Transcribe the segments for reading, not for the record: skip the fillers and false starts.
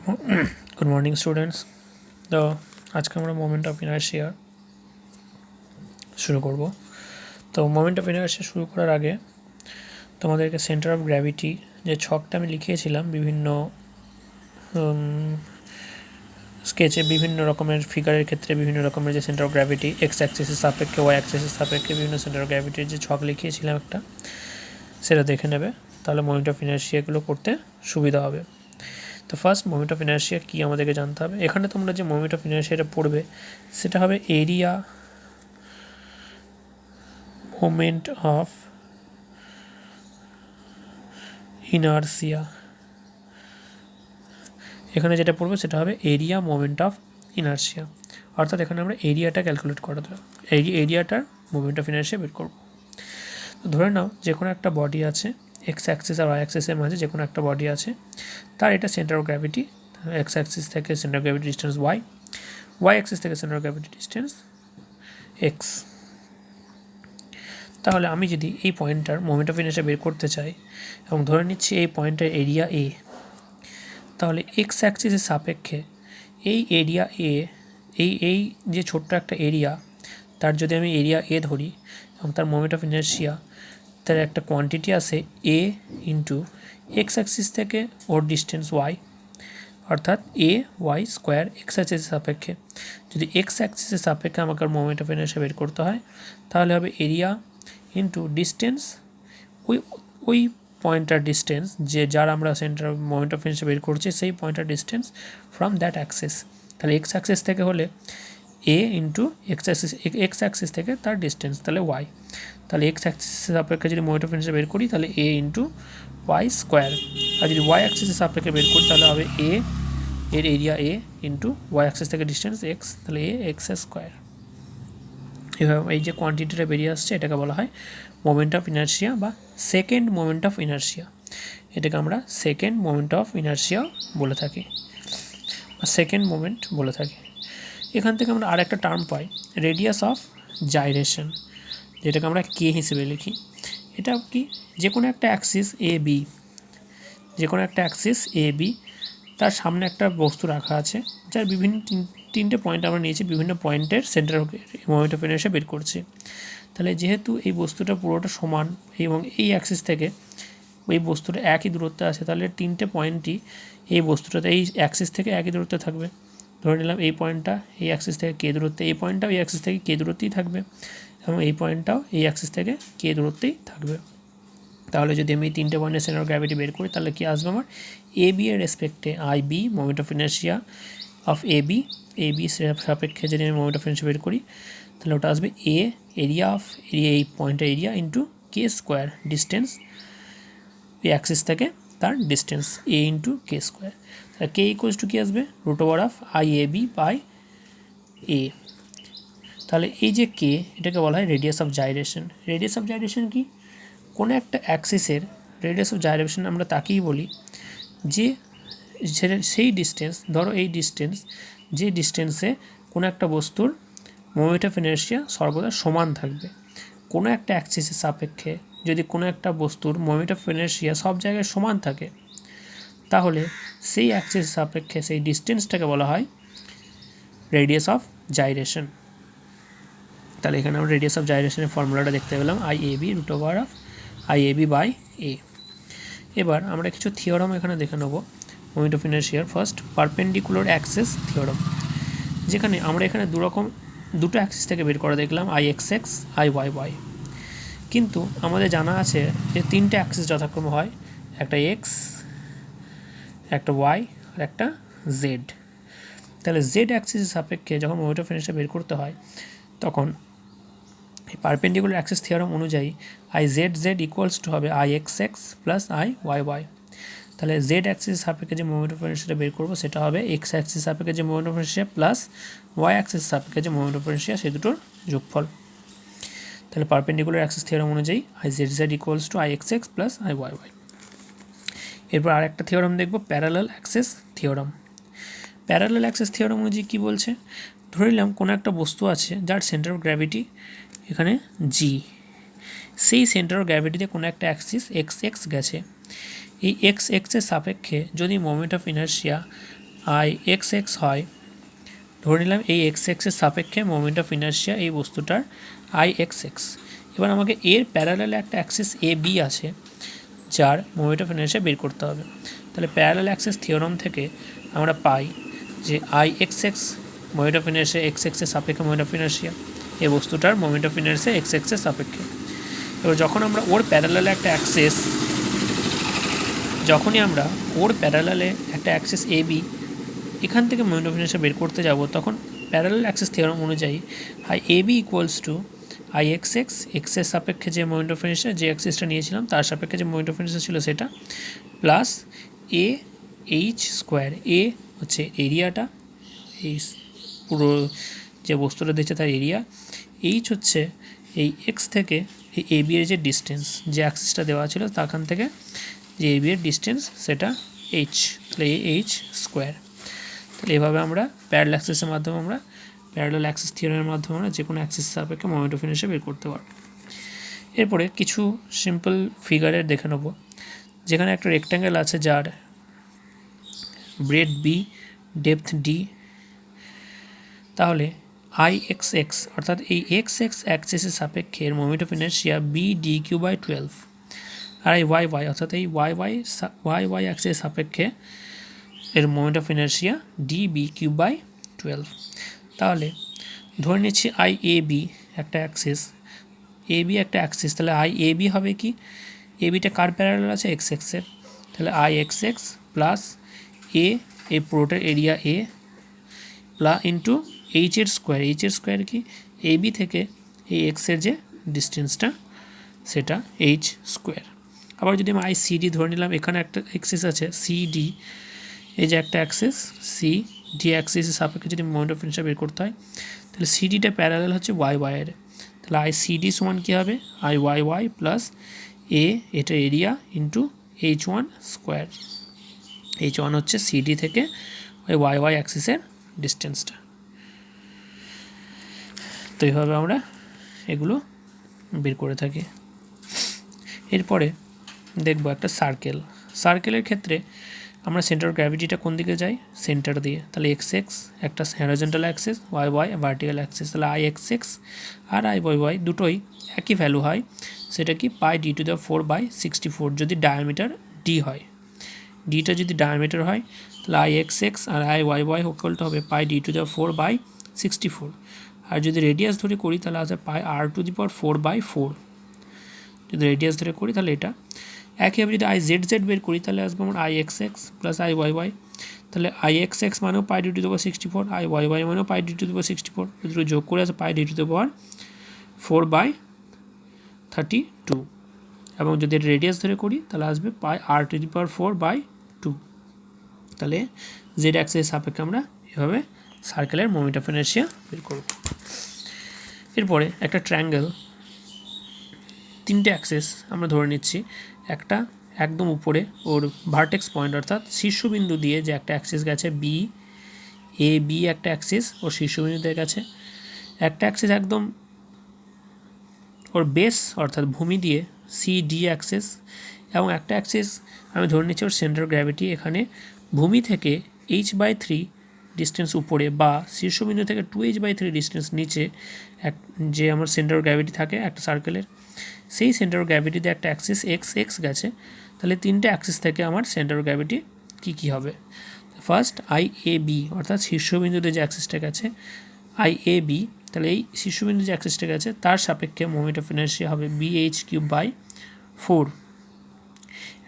Good morning students. तो आज का मोमेंट ऑफ इनार्शिया शुरू करब। तो मोमेंट ऑफ इनार्शिया शुरू करार आगे तुम्हादेरके सेंटर ऑफ ग्रैविटी जो छकटा आमि लिखिएछिलाम विभिन्न स्केचे विभिन्न रकमेर फिगारेर क्षेत्रे विभिन्न रकमेर जो सेंटर ऑफ ग्रैविटी एक्स एक्सिसेर सापेक्षे वाई एक्सिसेर सापेक्षे विभिन्न सेंटर ऑफ ग्रैविटिर जो छक लिखिएछिलाम एकटा सेटा देखे नेबे, ताहले मोमेंट ऑफ इनार्शियागुलो करते सुविधा होबे। तो फार्स्ट मोमेंट ऑफ इनार्शिया कि आमादेरके जानते होबे। एखाने तोमरा जो मोमेंट ऑफ इनार्शियाटा पढ़बे सेटा होबे एरिया मोमेंट ऑफ इनार्शिया। एखाने जेटा पढ़बो सेटा होबे एरिया मोमेंट ऑफ इनार्शिया, अर्थात एखाने आमरा एरियाटा क्यालकुलेट कराते एरियाटार मोमेंट ऑफ इनार्शिया बेर करब। तो धरे नाओ जे कोनो एकटा बडी आछे एक्स एक्सिस और वाई एक्सिसের মাঝে যে কোনো একটা বডি আছে, তার এটা centre of gravity X axis থেকে centre of gravity distance Y, Y axis থেকে centre of gravity distance X. তাহলে আমি যদি এই পয়েন্টটার মোমেন্ট অফ ইনার্শিয়া বের করতে চাই এবং ধরে নিচ্ছি এই পয়েন্টের এরিয়া এ, তাহলে এক্স অ্যাক্সিসের সাপেক্ষে এই এরিয়া এ এই যে ছোট্ট একটা এরিয়া তার যদি আমি এরিয়া এ ধরি এবং তার মোমেন্ট অফ ইনার্শিয়া তার একটা কোয়ান্টিটি আছে এ ইন্টু এক্স অ্যাক্সিস থেকে ওর ডিস্টেন্স ওয়াই, অর্থাৎ এ ওয়াই স্কোয়ার এক্স অ্যাক্সিসের সাপেক্ষে। যদি এক্স অ্যাক্সিসের সাপেক্ষে আমাকে মোমেন্ট অফ ইনার্শিয়া বের করতে হয় তাহলে হবে এরিয়া ইন্টু ডিস্টেন্স ওই পয়েন্টার ডিস্টেন্স যে যার আমরা সেন্টার মোমেন্ট অফ ইনার্শিয়া বের করছি সেই pointer distance from that Axis. তাহলে এক্স অ্যাক্সিস থেকে হলে এ ইন্টু এক্স অ্যাক্সিস থেকে তার ডিস্টেন্স তাহলে ওয়াই। তাহলে এক্স অ্যাক্সিসের সাপেক্ষে যদি মোমেন্ট অফ ইনার্শিয়া বের করি তাহলে এ ইন্টু ওয়াই স্কোয়ার, আর যদি ওয়াই অ্যাক্সিসের সাপেক্ষে বের করি তাহলে হবে এ এর এরিয়া এ ইন্টু ওয়াই অ্যাক্সিস থেকে ডিস্টেন্স এক্স, তাহলে এ এক্স স্কোয়ার। এভাবে এই যে কোয়ান্টিটিটা বেরিয়ে আসছে এটাকে বলা হয় মোমেন্ট অফ ইনার্শিয়া বা সেকেন্ড মোমেন্ট অফ ইনার্শিয়া। এটাকে আমরা সেকেন্ড মোমেন্ট অফ ইনার্শিয়া বলে থাকি বা সেকেন্ড মোমেন্ট বলে থাকি। এখান থেকে আমরা আর একটা term pi radius of gyration, যেটাকে আমরা কে হিসেবে লিখি। এটা কি যে কোনো একটা অ্যাক্সিস এ বি, যে কোনো একটা অ্যাক্সিস এ বি তার সামনে একটা বস্তু রাখা আছে যার বিভিন্ন তিনটে পয়েন্ট আমরা নিয়েছি, বিভিন্ন পয়েন্টের সেন্টার মোমেন্ট অফ ইনার্শিয়া বের করছি। তাহলে যেহেতু এই বস্তুটা পুরোটা সমান এবং এই অ্যাক্সিস থেকে এই বস্তুটা একই দূরত্বে আছে, তাহলে তিনটে পয়েন্টই এই বস্তুটাতে এই অ্যাক্সিস থেকে একই দূরত্বে থাকবে। ধরে নিলাম এই পয়েন্টটা এই অ্যাক্সিস থেকে কে দূরত্বে, এই পয়েন্টটাও এই অ্যাক্সিস থেকে কে দূরত্বেই থাকবে এবং এই পয়েন্টটাও এই অ্যাক্সিস থেকে কে দূরত্বেই থাকবে। তাহলে যদি আমি এই তিনটে পয়েন্টের সেন্টার অফ গ্র্যাভিটি বের করি তাহলে কি আসবে আমার এ বি এর রেসপেক্টে I B moment of inertia of A B সাপেক্ষে যদি আমি মোমেন্ট অফ ইনার্শিয়া বের করি তাহলে ওটা আসবে এ এরিয়া অফ এরিয়া এই পয়েন্টের area into K square distance এই অ্যাক্সিস থেকে তার distance A into K square. তাহলে কে ইকুয়ালস টু কী আসবে root over of I A B by A. তাহলে এই যে কে এটাকে বলা হয় radius of gyration. Radius of gyration কি? কোনো একটা অ্যাক্সিসের রেডিয়াস অফ জাইরেশন আমরা তাকেই বলি যে সেই ডিস্টেন্স, ধরো এই ডিস্টেন্স, যে ডিস্টেন্সে কোনো একটা বস্তুর মোমেন্ট অফ ইনার্শিয়া সর্বদা সমান থাকবে। কোনো একটা অ্যাক্সিসের সাপেক্ষে যদি কোনো একটা বস্তুর মোমেন্ট অফ ইনার্শিয়া সব জায়গায় সমান থাকে তাহলে সেই অ্যাক্সিসের সাপেক্ষে সেই ডিস্টেন্সটাকে বলা হয় রেডিয়াস অফ জাইরেশন। তাহলে এখানে আমরা রেডিয়াস অফ জাইরেশনের ফর্মুলাটা দেখতে পেলাম I A B root over of I A B by A. এবার আমরা কিছু থিওরাম এখানে দেখে নেব মোমেন্ট অফ ইনার্শিয়ার। ফার্স্ট পারপেন্ডিকুলার অ্যাক্সিস থিওরাম, যেখানে আমরা এখানে দুটো অ্যাক্সিস থেকে বের করে দেখলাম I X X I Y Y, কিন্তু আমাদের জানা আছে যে তিনটে অ্যাক্সিস যথাক্রমে হয় একটা এক্স, একটা ওয়াই আর একটা জেড। তাহলে জেড অ্যাক্সিসের সাপেক্ষে যখন মোমেন্ট অফ ইনার্শিয়া বের করতে হয় তখন এই পারপেন্ডিকুলার অ্যাক্সিস থিওরাম অনুযায়ী I Z Z equals to হবে I X X plus I Y Y. তাহলে জেড অ্যাক্সিস সাপেক্ষে যে মোমেন্ট অফ ইনার্শিয়া বের করবো সেটা হবে এক্স অ্যাক্সিস সাপেক্ষে যে moment of inertia plus Y axis সাপেক্ষে যে মোমেন্ট অফ ইনার্শিয়া সেই দুটোর যোগফল। তাহলে পারপেন্ডিকুলার অ্যাক্সিস থিওরাম অনুযায়ী I Z Z equals to I X X plus I Y Y. এরপর আরেকটা থিওরাম দেখবো parallel axis theorem. Parallel axis theorem অনুযায়ী কী বলছে, ধরে নিলাম কোনো একটা বস্তু আছে যার সেন্টার অফ গ্র্যাভিটি এখানে জি, সেই সেন্টার অফ গ্র্যাভিটিতে কোনো একটা অ্যাক্সিস এক্স এক্স গেছে। এই এক্স এক্সের সাপেক্ষে যদি moment of inertia I X x হয়, ধরে নিলাম এই এক্স এক্সের সাপেক্ষে মোমেন্ট অফ ইনার্শিয়া এই বস্তুটার আই এক্স এক্স। এবার আমাকে এর প্যারালালে একটা অ্যাক্সিস এ বি আছে যার মোমেন্ট অফ ইনার্শিয়া বের করতে হবে। তাহলে প্যারালাল অ্যাক্সিস থিওরাম থেকে আমরা পাই যে I X x moment of inertia x এক্সের সাপেক্ষে মোমেন্ট অফ ইনার্শিয়া এই বস্তুটার মোমেন্ট অফ ইনার্শিয়া এক্স এক্সের সাপেক্ষে। এবার যখন আমরা ওর প্যারালালে একটা অ্যাক্সিস, যখনই আমরা ওর প্যারালালে একটা অ্যাক্সিস এ বি এখান থেকে মোমেন্ট অফ ইনার্শিয়া বের করতে যাব, তখন প্যারালাল অ্যাক্সিস থিওরাম অনুযায়ী I A B equals to I X X এক্সের সাপেক্ষে যে মোমেন্ট অফ ইনার্শিয়া যে অ্যাক্সিসটা নিয়েছিলাম তার সাপেক্ষে যে মোমেন্ট অফ ইনার্শিয়া ছিল সেটা, প্লাস এ এইচ স্কোয়ার। এ হচ্ছে এরিয়াটা, এই পুরো যে বস্তুটা দিচ্ছে তার এরিয়া। এইচ হচ্ছে এই এক্স থেকে এই এ বি এর যে ডিস্টেন্স, যে অ্যাক্সিসটা দেওয়া ছিল তাখান থেকে যে এ বি এর ডিস্টেন্স সেটা এইচ, তাহলে এইচ স্কোয়ার। তাহলে এভাবে আমরা প্যারালাল অ্যাক্সিসের মাধ্যমে আমরা প্যারালাল অ্যাক্সিস থিওরামের মাধ্যমে আমরা যে কোনো অ্যাক্সিস সাপেক্ষে মোমেন্ট অফ ইনার্শিয়া বের করতে পারবো। এরপরে কিছু সিম্পল ফিগারের দেখে নেব, যেখানে একটা রেক্ট্যাঙ্গেল আছে যার ব্রেড বি, ডেপথ ডি। তাহলে আই এক্স এক্স অর্থাৎ এই এক্স এক্স অ্যাক্সিসের সাপেক্ষে এর moment of inertia B D cube by 12, আর এই ওয়াই ওয়াই অর্থাৎ এই ওয়াই অ্যাক্সিসের সাপেক্ষে এর moment of inertia D B cube by 12। তাহলে ধরে নিচ্ছি আই এ বি একটা অ্যাক্সিস, এ বি একটা অ্যাক্সিস, তাহলে আই এ বি হবে কি, এ বিটা কার প্যারালাল আছে এক্স এক্সের, তাহলে আই এক্স এক্স প্লাস এ এই পুরোটার এরিয়া এ প্লাস ইন্টু এইচের স্কোয়ার। এইচের স্কোয়ার কি, এ বি থেকে এই এক্সের যে ডিস্টেন্সটা সেটা এইচ স্কোয়ার। আবার যদি আমি আই সি ডি ধরে নিলাম, এখানে একটা অ্যাক্সিস আছে সি ডি, এই যে একটা অ্যাক্সিস সি ডি অ্যাক্সিসের সাপেক্ষে যদি মোমেন্ট অফ ইনার্শিয়া বের করতে হয়, তাহলে সি ডিটা প্যারালাল হচ্ছে ওয়াই ওয়াইয়ের, তাহলে আই সি ডি সমান কী হবে, আই ওয়াই ওয়াই প্লাস এ এটা area into H one square. H one হচ্ছে সি ডি থেকে ওই ওয়াই ওয়াই অ্যাক্সিসের ডিস্টেন্সটা। তো এইভাবে আমরা এগুলো বের করে থাকি। এরপরে দেখব একটা সার্কেল। সার্কেলের ক্ষেত্রে আমরা সেন্টার অফ গ্র্যাভিটিটা কোন দিকে যাই, সেন্টার দিয়ে, তাহলে এক্স এক্স একটা horizontal axis, Y Y vertical axis, তাহলে আই এক্স এক্স আর আই ওয়াই ওয়াই দুটোই একই ভ্যালু হয়, সেটা কি পাই ডি টু দ্য 4/64 যদি ডায়ামিটার ডি হয়। ডিটা যদি ডায়ামিটার হয় তাহলে আই এক্স এক্স আর আই ওয়াই ওয়াই ইকুয়ালটা হবে পাই ডি টু দ্য 4/64, আর যদি রেডিয়াস ধরে করি তাহলে আসবে পাই আর টু দি পাওয়ার 4/4। যদি রেডিয়াস ধরে করি তাহলে এটা একইভাবে যদি আই জেড জেড বের করি তাহলে আসবে আমার I X X plus I Y Y, তাহলে আই এক্স এক্স মানেও pi D to the power 64, I Y Y মানেও pi D to the power 64, যদি যোগ করে আসে pi D to the power 4/32, এবং যদি রেডিয়াস ধরে করি তাহলে আসবে পাই আর টু দি পাওয়ার 4/2। তাহলে জেড অ্যাক্সিসের সাপেক্ষে আমরা এভাবে সার্কেলের মোমেন্ট অফ ইনার্শিয়া বের করব। এরপরে একটা ট্রায়াঙ্গেল, তিনটে অ্যাক্সিস আমরা ধরে নিচ্ছি, একটা একদম উপরে ওর ভার্টেক্স পয়েন্ট অর্থাৎ শীর্ষবিন্দু দিয়ে যে একটা অ্যাক্সিস গেছে বি, এ বি একটা অ্যাক্সিস ওর শীর্ষবিন্দুতে গেছে, একটা অ্যাক্সিস একদম ওর বেস অর্থাৎ ভূমি দিয়ে সি ডি অ্যাক্সিস, এবং একটা অ্যাক্সিস আমি ধরে নিচ্ছি ওর সেন্টার অফ গ্র্যাভিটি এখানে ভূমি থেকে h/3 ডিস্টেন্স উপরে বা শীর্ষবিন্দু থেকে 2h/3 ডিস্টেন্স নিচে এক যে আমার সেন্টার অফ গ্র্যাভিটি থাকে একটা সার্কেলের, সেই সেন্টার অফ গ্র্যাভিটিতে একটা অ্যাক্সিস এক্স এক্স গেছে। তাহলে তিনটে অ্যাক্সিস থেকে আমার সেন্টার অফ গ্র্যাভিটি কী হবে, ফার্স্ট আই এ বি অর্থাৎ শীর্ষবিন্দুতে যে অ্যাক্সিসটা গেছে আই এ বি, তাহলে এই শীর্ষবিন্দু যে অ্যাক্সিসটা গেছে তার সাপেক্ষে মোমেন্ট অফ ইনার্শিয়া হবে BH3/4।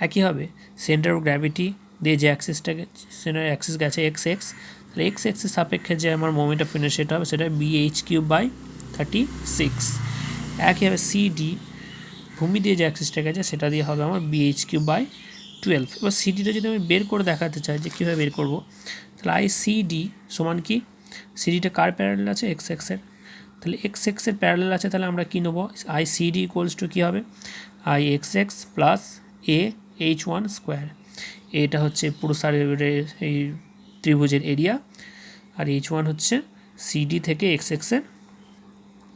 একই হবে সেন্টার অফ গ্র্যাভিটি দিয়ে যে সেন্টার অ্যাক্সিস গেছে এক্স এক্স, তাহলে এক্স এক্সের সাপেক্ষে যে আমার মোমেন্ট অফ ইনার্শিয়াটা হবে সেটা BH3/36। একইভাবে সিডি ভূমি দিয়ে যে অ্যাক্সিসটা গেছে সেটা দিয়ে হবে আমার BH3/12। এবার সিডিটা যদি আমি বের করে দেখাতে চাই যে কীভাবে বের করবো, তাহলে আই সিডি সমান কি, সিডিটা কার প্যারালাল আছে এক্স এক্সের, তাহলে এক্স এক্সের প্যারালাল আছে, তাহলে আমরা কী নেবো, আই সিডি ইকুয়ালস টু কী হবে, I X X plus A H one square. এটা হচ্ছে পুরো সার্কেলের এই ত্রিভুজের এরিয়া, আর এইচ ওয়ান হচ্ছে সিডি থেকে এক্স এক্সের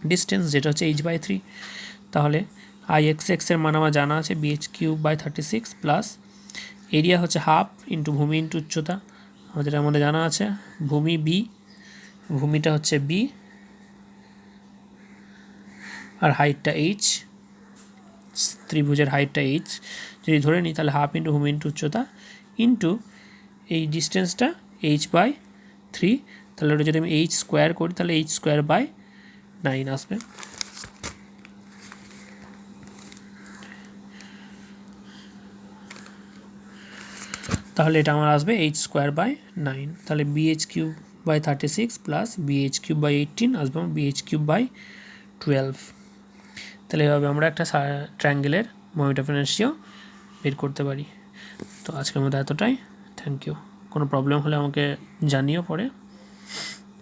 ডিস্টেন্স যেটা হচ্ছে h/3। তাহলে আই এক্স এক্সের মান আমার জানা আছে BH3/36 প্লাস এরিয়া হচ্ছে হাফ ইন্টু ভূমি ইন্টু উচ্চতা আমাদের মধ্যে জানা আছে ভূমি বি, ভূমিটা হচ্ছে বি আর হাইটটা এইচ, ত্রিভুজের হাইটটা এইচ যদি ধরে নিই তাহলে হাফ ইন্টু ভূমি ইন্টু উচ্চতা ইন্টু এই ডিস্টেন্সটা এইচ বাই 3, তাহলে ওটা যদি আমি এইচ স্কোয়ার করি তাহলে এইচ স্কোয়ার বাই 9 আসবে। তাহলে এটা আমার আসবে এইচ স্কোয়ার বাই 9, তাহলে BH cube by 36 plus BH cube by 18 আসবে আমার বিএইচ কিউব বাই 12। তাহলে এভাবে আমরা একটা ট্রায়াঙ্গেলের মোমেন্ট অফ ইনার্শিয়া বের করতে পারি। তো আজকের মধ্যে এতটাই, থ্যাংক ইউ। কোনো প্রবলেম হলে আমাকে জানিও পরে।